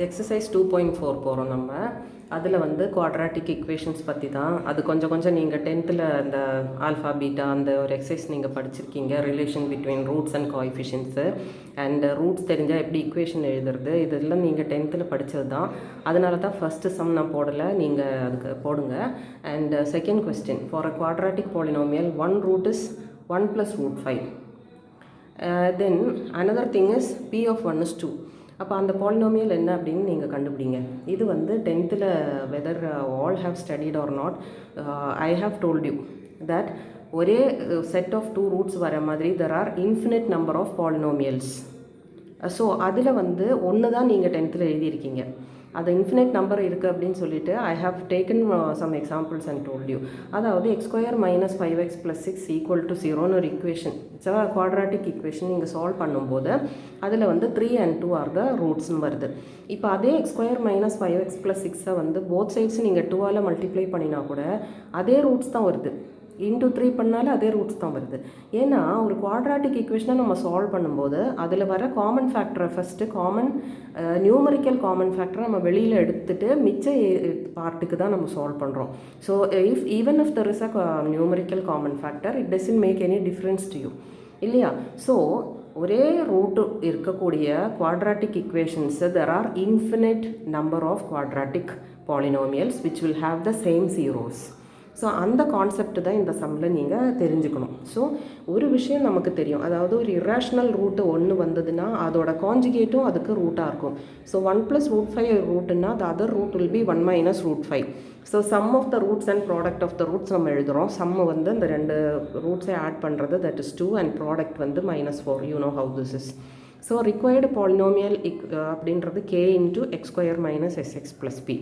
Exercise 2.4 போகிறோம் நம்ம. அதில் வந்து குவாட்ராட்டிக் ஈக்குவேஷன்ஸ் பற்றி தான். அது கொஞ்சம் நீங்கள் 10th அந்த ஆல்ஃபா பீட்டா அந்த ஒரு எக்ஸசைஸ் நீங்கள் படிச்சிருக்கீங்க, relation between roots and coefficients and roots தெரிஞ்சால் எப்படி ஈக்குவேஷன் எழுதுறது, இதெல்லாம் நீங்கள் 10th படித்தது தான். அதனால தான் ஃபஸ்ட்டு சம் நான் போடலை, நீங்கள் அதுக்கு போடுங்க. And second question, for a quadratic polynomial 1 root is 1 plus root 5. Then another thing is p of 1 is 2. அப்போ அந்த பாலினாமியல் என்ன அப்படின்னு நீங்கள் கண்டுபிடிங்க. இது வந்து 10th whether all have studied or not, I have told you that ஒரே set of 2 roots வர மாதிரி there are infinite number of polynomials. So அதில் வந்து ஒன்று தான் நீங்கள் 10th எழுதியிருக்கீங்க. அது இன்ஃபினிட் நம்பர் இருக்குது அப்படின்னு சொல்லிட்டு I have taken some examples and told you. அதாவது x² minus 5x plus 6 equal to 0ன்னு ஒரு equation, it's a quadratic equation. நீங்கள் சால்வ் பண்ணும்போது அதில் வந்து 3 and 2 ஆர் த ரூட்ஸ்னு வருது. இப்போ அதே x² minus 5x plus 6 வந்து போத் சைட்ஸ் நீங்கள் 2ஆல் மல்டிப்ளை பண்ணினா கூட அதே ரூட்ஸ் தான் வருது. இன்டூ 3 பண்ணாலும் அதே ரூட்ஸ் தான் வருது. ஏன்னா ஒரு குவாட்ராட்டிக் ஈக்குவேஷனை நம்ம சால்வ் பண்ணும்போது அதில் வர காமன் ஃபேக்டரை ஃபஸ்ட்டு நியூமரிக்கல் காமன் ஃபேக்டரை நம்ம வெளியில் எடுத்துகிட்டு மிச்ச பார்ட்டுக்கு தான் நம்ம சால்வ் பண்ணுறோம். So even if there is a numerical common factor, it doesn't make any difference to you, இல்லையா? ஸோ ஒரே ரூட்டு இருக்கக்கூடிய quadratic equations there are infinite number of quadratic polynomials which will have the same zeros. So அந்த concept தான் இந்த சம்மில் நீங்கள் தெரிஞ்சுக்கணும். So ஒரு விஷயம் நமக்கு தெரியும், அதாவது ஒரு இர்ரேஷ்னல் ரூட்டு ஒன்று வந்ததுன்னா அதோட கான்ஜுகேட்டும் அதுக்கு ரூட்டாக இருக்கும். So 1 plus root 5 ரூட்டுன்னா the other root will be 1 minus root 5. So sum of the roots and product of the roots நம்ம எழுதுகிறோம். சம்மு வந்து இந்த 2 ரூட்ஸை ஆட் பண்ணுறது, that is 2, and ப்ராடக்ட் வந்து -4. you know how this is. So required polynomial அப்படின்றது k into x² minus sx plus p,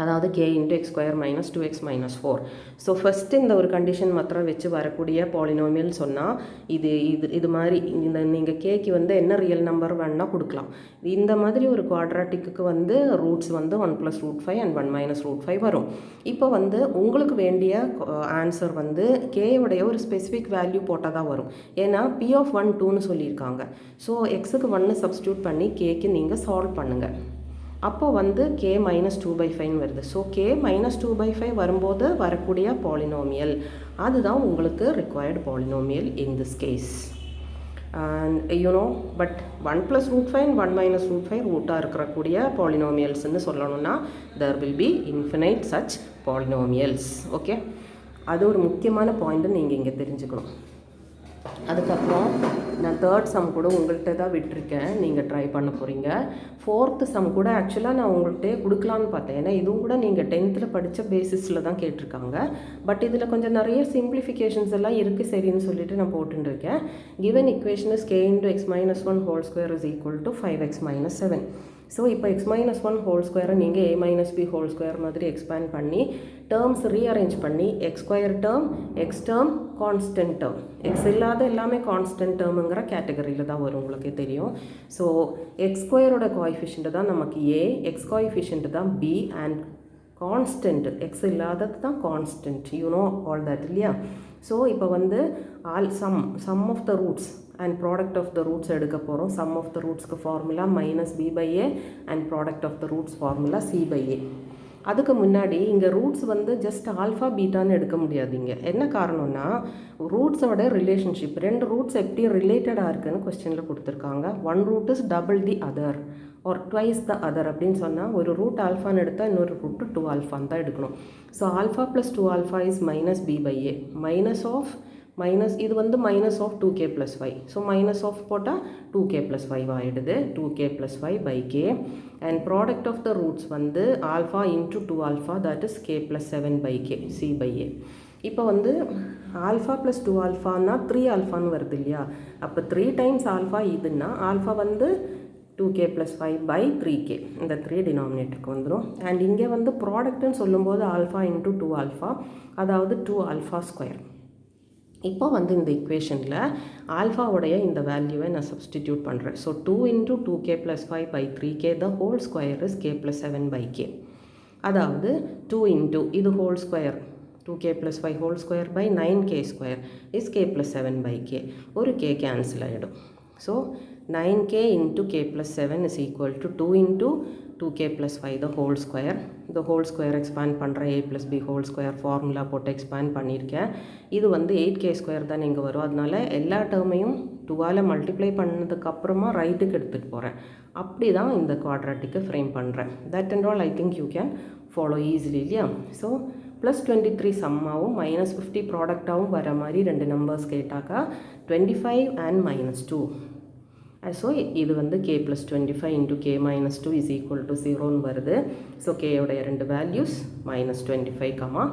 அதாவது k into x² minus 2x minus 4. So first இந்த ஒரு கண்டிஷன் மாத்திரம் வச்சு வரக்கூடிய பாலினாமியல் சொன்னால் இது மாதிரி இந்த நீங்கள் கேக்கு வந்து என்ன ரியல் நம்பர் வேணால் கொடுக்கலாம். இந்த மாதிரி ஒரு குவாட்ராட்டிக்கு வந்து ரூட்ஸ் வந்து 1 plus root 5 and 1 minus root 5 வரும். இப்போ வந்து உங்களுக்கு வேண்டிய ஆன்சர் வந்து கேயோடைய ஒரு ஸ்பெசிஃபிக் வேல்யூ போட்டால் தான் வரும். ஏன்னா p of 1 2ன்னு சொல்லியிருக்காங்க. ஸோ எக்ஸுக்கு 1 சப்ஸ்டியூட் பண்ணி கேக்கு நீங்கள் சால்வ் பண்ணுங்கள். அப்போ வந்து k minus 2/5 வருது. ஸோ k minus 2/5 வரும்போது வரக்கூடிய பாலினாமியல் அதுதான் உங்களுக்கு required polynomial in this case. And but 1 plus root 5 and 1 minus root 5 ரூட்டாக இருக்கக்கூடிய பாலினாமியல்ஸ்ன்னு சொல்லணும்னா there will be infinite such polynomials. Okay, அது ஒரு முக்கியமான பாயிண்ட்டு நீங்கள் இங்கே தெரிஞ்சுக்கணும். அதுக்கப்புறம் நான் 3rd சம் கூட உங்கள்கிட்ட தான் விட்டுருக்கேன், நீங்கள் ட்ரை பண்ண போகிறீங்க. 4th சம் கூட ஆக்சுவலாக நான் உங்கள்கிட்டே கொடுக்கலான்னு பார்த்தேன், ஏன்னா இதுவும் கூட நீங்கள் 10th படித்த பேசிஸில் தான் கேட்டிருக்காங்க. பட் இதில் கொஞ்சம் நிறைய சிம்பிளிஃபிகேஷன்ஸ் எல்லாம் இருக்குது, சரின்னு சொல்லிட்டு நான் போட்டுருக்கேன். Given equation is k into x minus 1 whole square is equal to 5x minus 7. So இப்போ x minus 1 whole square நீங்கள் a minus b whole square மாதிரி எக்ஸ்பேண்ட் பண்ணி டேர்ம்ஸ் ரீஅரேஞ்ச் பண்ணி x² term, x term, constant term, X இல்லாத எல்லாமே constant டேர்முங்கிற கேட்டகரியில் தான் வரும், உங்களுக்கே தெரியும். ஸோ x² கோஎஃபிஷியன்ட் தான் நமக்கு a, x கோஎஃபிஷியன்ட் தான் b, அண்ட் கான்ஸ்டன்ட் எக்ஸ் இல்லாதது தான் கான்ஸ்டன்ட், ஆல் தட், இல்லையா? ஸோ இப்போ வந்து sum of the roots and product of the roots எடுக்க போகிறோம். சம் ஆஃப் த ரூட்ஸ்க்கு formula -b/a and product of the roots formula c/a. அதுக்கு முன்னாடி இங்கே ரூட்ஸ் வந்து ஜஸ்ட் ஆல்ஃபா பீட்டான்னு எடுக்க முடியாதுங்க. என்ன காரணம்னா ரூட்ஸோட ரிலேஷன்ஷிப், 2 ரூட்ஸ் எப்படி ரிலேட்டடாக இருக்குன்னு கொஸ்டினில் கொடுத்துருக்காங்க. 1 root is double the other or twice the other அப்படின்னு சொன்னால் ஒரு ரூட் ஆல்ஃபான்னு எடுத்தால் இன்னொரு ரூட்டு 2 ஆல்ஃபான்னு தான் எடுக்கணும். So alpha + 2 alpha is -b/a, இது வந்து minus of 2k plus 5. So minus of போட்டால் 2k plus 5 ஆகிடுது, 2k plus 5/k. And product of the roots வந்து alpha into 2 alpha, that is k plus 7/k, c/a. இப்போ வந்து alpha + 2 ஆல்ஃபான்னா 3 ஆல்ஃபான்னு வருது இல்லையா? அப்போ 3 times ஆல்ஃபா இதுன்னா ஆல்ஃபா வந்து 2k plus 5/3k, இந்த 3 டினாமினேட்டருக்கு வந்துடும். அண்ட் இங்கே வந்து ப்ராடக்ட்னு சொல்லும்போது ஆல்ஃபா into 2 ஆல்ஃபா, அதாவது 2 ஆல்ஃபா ஸ்கொயர். இப்போ வந்து இந்த ஈக்குவேஷனில் ஆல்ஃபாவுடைய இந்த வேல்யூவை நான் சப்ஸ்டிடியூட் பண்ணுறேன். So 2 into 2k plus 5/3k the whole square is k plus 7/k. அதாவது 2 into இது whole square 2k plus 5 whole square by 9k square is k plus 7/k. ஒரு k கேன்சல் ஆகிடும். So 9k into k plus 7 is equal to 2 into 2k plus 5 the whole square. The whole square expand பண்ணுற a plus b whole square formula போட்டு expand பண்ணியிருக்கேன். இது வந்து 8k square தான் இங்கே வரும். அதனால எல்லா டேர்மையும் 2ஆல் மல்டிப்ளை பண்ணதுக்கப்புறமா ரைட்டுக்கு எடுத்துகிட்டு போகிறேன். அப்படி தான் இந்த குவாட்ராட்டிக்கு ஃப்ரேம் பண்ணுறேன். That and all I think you can follow easily இல்லையா? ஸோ ப்ளஸ் 23 சம்மாவும் மைனஸ் 50 ப்ராடக்டாகவும் வர மாதிரி ரெண்டு நம்பர்ஸ் கேட்டாக்கா 25 அண்ட் -2. ஸோ இது வந்து k plus 25 into k minus 2 is equal to 0ன்னு வருது. ஸோ k உடைய ரெண்டு வேல்யூஸ் -25,